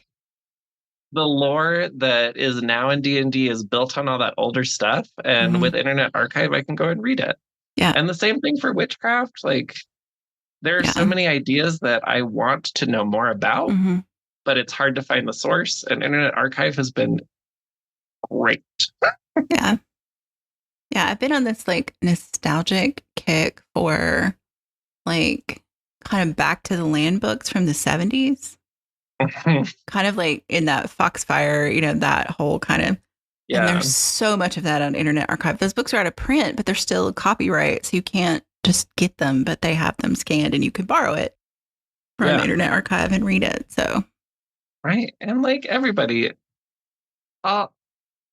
[SPEAKER 2] The lore that is now in D&D is built on all that older stuff. And with Internet Archive, I can go and read it. And the same thing for witchcraft. Like, there are so many ideas that I want to know more about, but it's hard to find the source. And Internet Archive has been great.
[SPEAKER 1] I've been on this like nostalgic kick for like kind of back to the land books from the 70s. Kind of like in that Foxfire, that whole kind of. And there's so much of that on Internet Archive. Those books are out of print, but they're still copyright, so you can't just get them, but they have them scanned and you can borrow it from Internet Archive and read it. So
[SPEAKER 2] right. And like everybody, all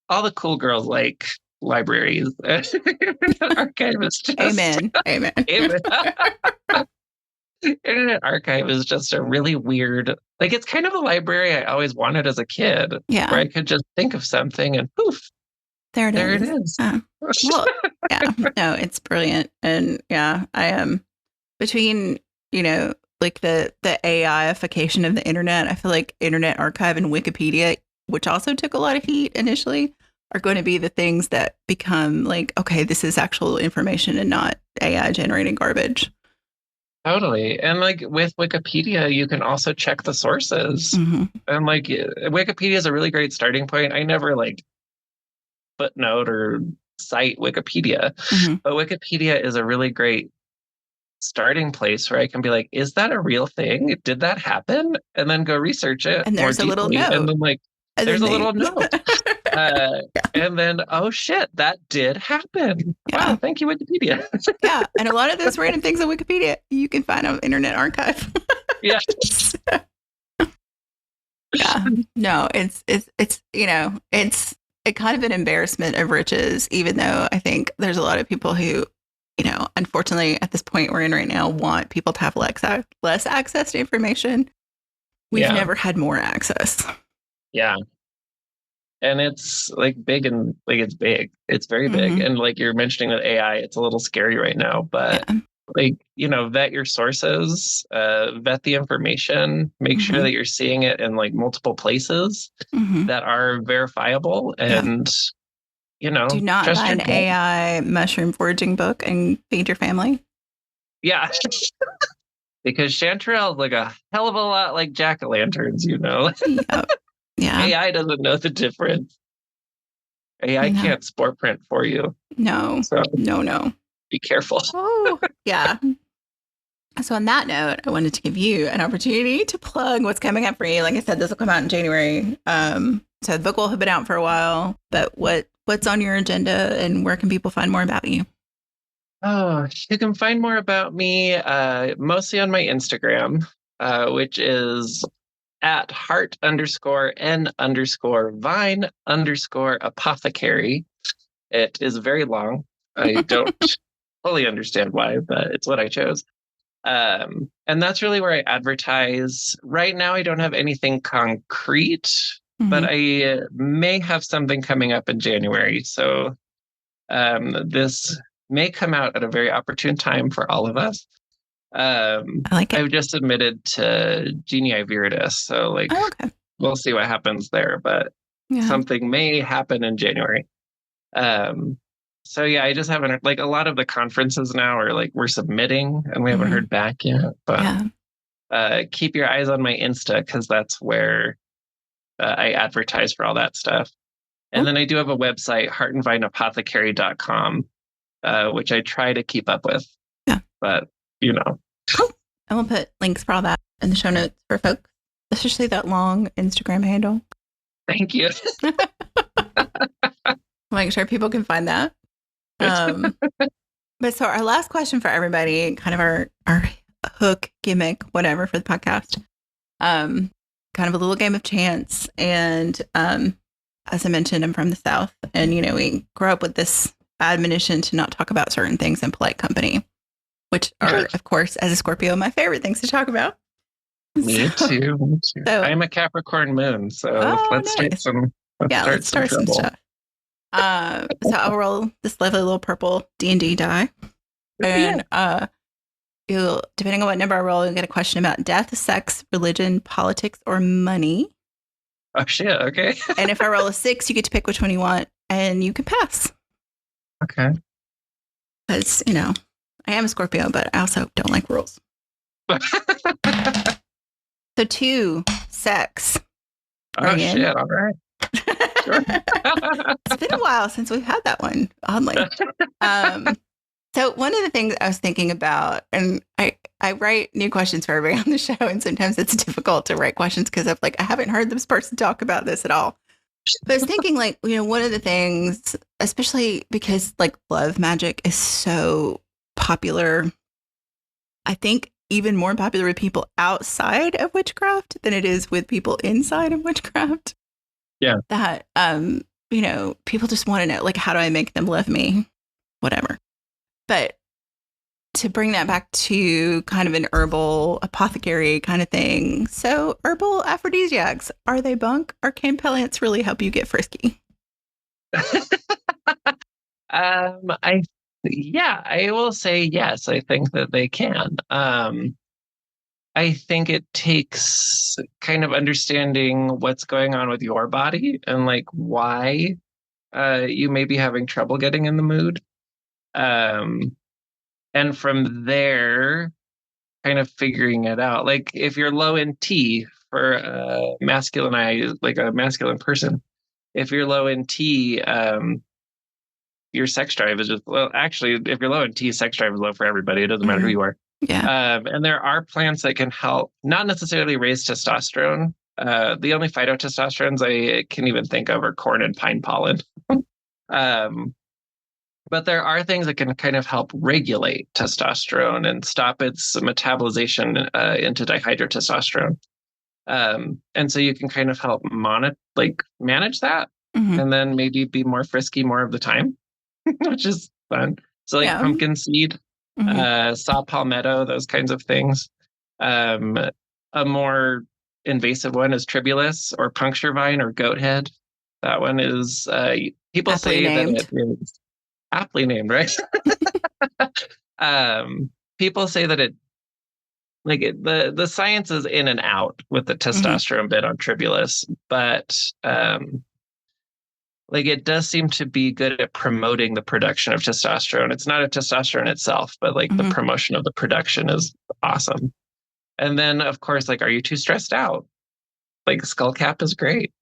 [SPEAKER 2] the cool girls like libraries. Archive is just...
[SPEAKER 1] Amen.
[SPEAKER 2] Internet Archive is just a really weird, like, it's kind of a library I always wanted as a kid, where I could just think of something and poof,
[SPEAKER 1] there it
[SPEAKER 2] there
[SPEAKER 1] is.
[SPEAKER 2] it is.
[SPEAKER 1] Well, yeah, no, it's brilliant. And yeah, I am between, like the AI-ification of the internet. I feel like Internet Archive and Wikipedia, which also took a lot of heat initially, are going to be the things that become like, okay, this is actual information and not AI generated garbage.
[SPEAKER 2] Totally. And like with Wikipedia, you can also check the sources.
[SPEAKER 1] Mm-hmm.
[SPEAKER 2] And like Wikipedia is a really great starting point. I never like footnote or cite Wikipedia, but Wikipedia is a really great starting place where I can be like, is that a real thing? Did that happen? And then go research it.
[SPEAKER 1] And there's a little note.
[SPEAKER 2] And then like, there's a little note. And then, oh shit, that did happen. Yeah. Wow, thank you, Wikipedia.
[SPEAKER 1] Yeah, and a lot of those random things on Wikipedia you can find on Internet Archive.
[SPEAKER 2] Yeah.
[SPEAKER 1] Yeah. No, it's a kind of an embarrassment of riches, even though I think there's a lot of people who, unfortunately at this point we're in right now, want people to have less access to information. We've never had more access.
[SPEAKER 2] Yeah. And it's like big and like it's big. It's very big. And like you're mentioning that AI, it's a little scary right now, but like, vet your sources, vet the information, make sure that you're seeing it in like multiple places that are verifiable and,
[SPEAKER 1] do not buy an AI mushroom foraging book and feed your family.
[SPEAKER 2] Yeah. Because chanterelles look a hell of a lot like jack-o'-lanterns,
[SPEAKER 1] Yep. Yeah.
[SPEAKER 2] AI doesn't know the difference. AI can't spore print for you.
[SPEAKER 1] No. So no.
[SPEAKER 2] Be careful.
[SPEAKER 1] Oh, yeah. So on that note, I wanted to give you an opportunity to plug what's coming up for you. Like I said, this will come out in January. So the book will have been out for a while, but what's on your agenda and where can people find more about you?
[SPEAKER 2] Oh, you can find more about me mostly on my Instagram, which is at heart_n_vine_apothecary. It is very long. I don't fully understand why, but it's what I chose. And that's really where I advertise. Right now, I don't have anything concrete, but I may have something coming up in January. So this may come out at a very opportune time for all of us. I like it. I've just submitted to Genii Viridis, so we'll see what happens there, but something may happen in January. So yeah, I just haven't, like, a lot of the conferences now are like we're submitting and we haven't heard back yet, but keep your eyes on my Insta because that's where I advertise for all that stuff. And then I do have a website, heartandvineapothecary.com, which I try to keep up with. Yeah. But,
[SPEAKER 1] Cool. And we'll put links for all that in the show notes for folks, especially that long Instagram handle.
[SPEAKER 2] Thank you.
[SPEAKER 1] Make sure people can find that. But so our last question for everybody, kind of our hook, gimmick, whatever for the podcast, kind of a little game of chance. And as I mentioned, I'm from the South and, we grew up with this admonition to not talk about certain things in polite company, which are, of course, as a Scorpio, my favorite things to talk about.
[SPEAKER 2] Me too. So, I'm a Capricorn moon, so let's start some
[SPEAKER 1] stuff. So I'll roll this lovely little purple D&D die. And you'll, depending on what number I roll, you'll get a question about death, sex, religion, politics, or money.
[SPEAKER 2] Oh, shit. Okay.
[SPEAKER 1] And if I roll a 6, you get to pick which one you want, and you can pass.
[SPEAKER 2] Okay.
[SPEAKER 1] Because, I am a Scorpio, but I also don't like rules. So 2, sex.
[SPEAKER 2] Oh, shit. All right. Sure.
[SPEAKER 1] It's been a while since we've had that one, oddly. So one of the things I was thinking about, and I write new questions for everybody on the show, and sometimes it's difficult to write questions because I'm like, I haven't heard this person talk about this at all. But I was thinking, one of the things, especially because love magic is so popular, I think even more popular with people outside of witchcraft than it is with people inside of witchcraft.
[SPEAKER 2] Yeah.
[SPEAKER 1] That, people just want to know, how do I make them love me? Whatever. But to bring that back to kind of an herbal apothecary kind of thing. So herbal aphrodisiacs, are they bunk, or can plants really help you get frisky?
[SPEAKER 2] I will say yes. I think that they can. I think it takes kind of understanding what's going on with your body and like why you may be having trouble getting in the mood. And from there, kind of figuring it out. Like if you're low in T for a masculine person, if you're low in T, your sex drive is just, well, actually, if you're low in T, sex drive is low for everybody. It doesn't matter who you are.
[SPEAKER 1] Yeah.
[SPEAKER 2] And there are plants that can help, not necessarily raise testosterone. The only phytotestosterones I can even think of are corn and pine pollen. But there are things that can kind of help regulate testosterone and stop its metabolization into dihydrotestosterone. And so you can kind of help manage that, and then maybe be more frisky more of the time, which is fun. So pumpkin seed, saw palmetto, those kinds of things. A more invasive one is tribulus or puncture vine or goat head. That one is people
[SPEAKER 1] aptly
[SPEAKER 2] say
[SPEAKER 1] named.
[SPEAKER 2] that it is aptly named, right? People say that the science is in and out with the testosterone bit on tribulus, but it does seem to be good at promoting the production of testosterone. It's not a testosterone itself, but the promotion of the production is awesome. And then, of course, are you too stressed out? Skullcap is great.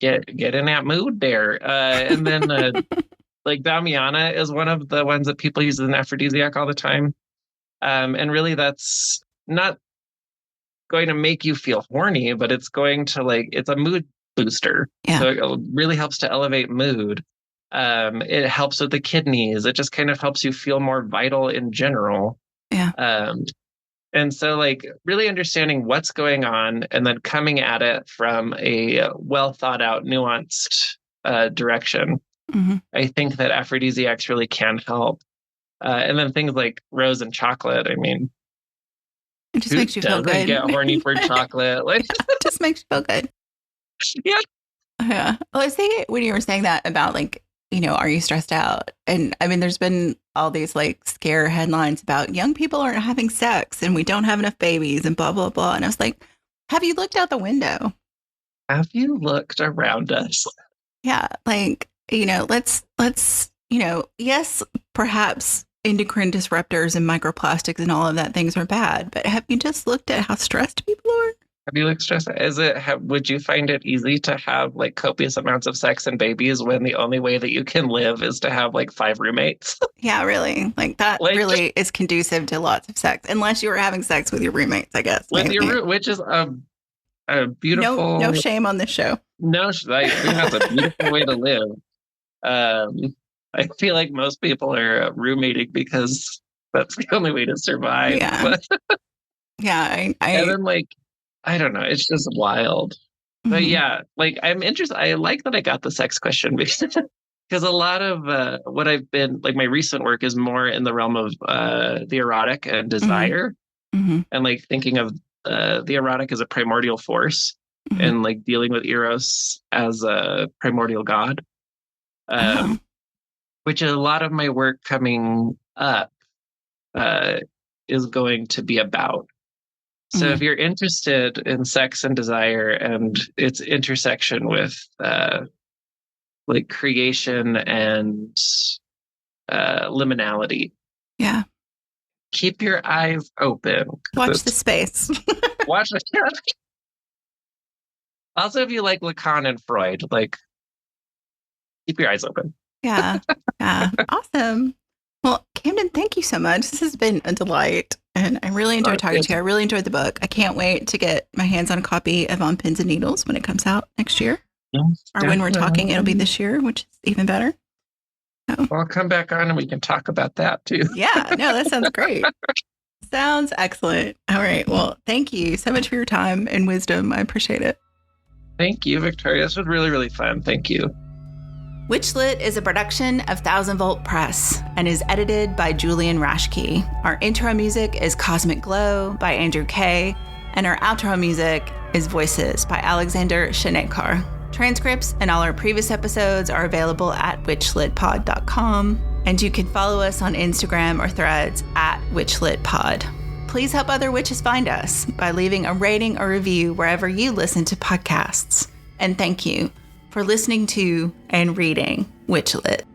[SPEAKER 2] Get in that mood there. And then Damiana is one of the ones that people use as an aphrodisiac all the time. And really that's not going to make you feel horny, but it's going to it's a mood booster.
[SPEAKER 1] Yeah.
[SPEAKER 2] So it really helps to elevate mood. It helps with the kidneys. It just kind of helps you feel more vital in general.
[SPEAKER 1] Yeah.
[SPEAKER 2] And so really understanding what's going on and then coming at it from a well thought out, nuanced direction. I think that aphrodisiacs really can help. And then things like rose and chocolate. I mean,
[SPEAKER 1] it just makes you feel good.
[SPEAKER 2] Get horny for chocolate.
[SPEAKER 1] It just makes you feel good.
[SPEAKER 2] Yeah.
[SPEAKER 1] Yeah. Well, I was thinking when you were saying that about are you stressed out? And I mean, there's been all these scare headlines about young people aren't having sex and we don't have enough babies and blah, blah, blah. And I was like, have you looked out the window?
[SPEAKER 2] Have you looked around us?
[SPEAKER 1] Yeah. Let's, yes, perhaps endocrine disruptors and microplastics and all of that things are bad, but have you just looked at how stressed people are?
[SPEAKER 2] Have you looked stressed? Would you find it easy to have copious amounts of sex and babies when the only way that you can live is to have 5 roommates?
[SPEAKER 1] Yeah, really. That really is conducive to lots of sex, unless you were having sex with your roommates, I guess.
[SPEAKER 2] Which is a beautiful.
[SPEAKER 1] No shame on this show.
[SPEAKER 2] No, that's a beautiful way to live. I feel like most people are roommating because that's the only way to survive.
[SPEAKER 1] Yeah. Yeah.
[SPEAKER 2] And then I don't know. It's just wild. But yeah, I'm interested. I like that I got the sex question because a lot of what I've been my recent work is more in the realm of the erotic and desire, and thinking of the erotic as a primordial force and dealing with Eros as a primordial god, which a lot of my work coming up is going to be about. So if you're interested in sex and desire and its intersection with creation and liminality, keep your eyes open.
[SPEAKER 1] Watch the space.
[SPEAKER 2] Watch the. Also, if you like Lacan and Freud, keep your eyes open.
[SPEAKER 1] Yeah. Awesome. Well, Kamden, thank you so much. This has been a delight. And I really enjoyed talking to you. I really enjoyed the book. I can't wait to get my hands on a copy of On Pins and Needles when it comes out next year.
[SPEAKER 2] Yes,
[SPEAKER 1] or when we're talking, it'll be this year, which is even better.
[SPEAKER 2] So. Well, I'll come back on and we can talk about that too.
[SPEAKER 1] Yeah, no, that sounds great. Sounds excellent. All right. Well, thank you so much for your time and wisdom. I appreciate it.
[SPEAKER 2] Thank you, Victoria. This was really, really fun. Thank you.
[SPEAKER 1] WitchLit is a production of 1000 Volt Press and is edited by Julian Raschke. Our intro music is Cosmic Glow by Andrew Kay, and our outro music is Voices by Alexander Shanekar. Transcripts and all our previous episodes are available at witchlitpod.com, and you can follow us on Instagram or Threads at witchlitpod. Please help other witches find us by leaving a rating or review wherever you listen to podcasts. And thank you for listening to and reading WitchLit.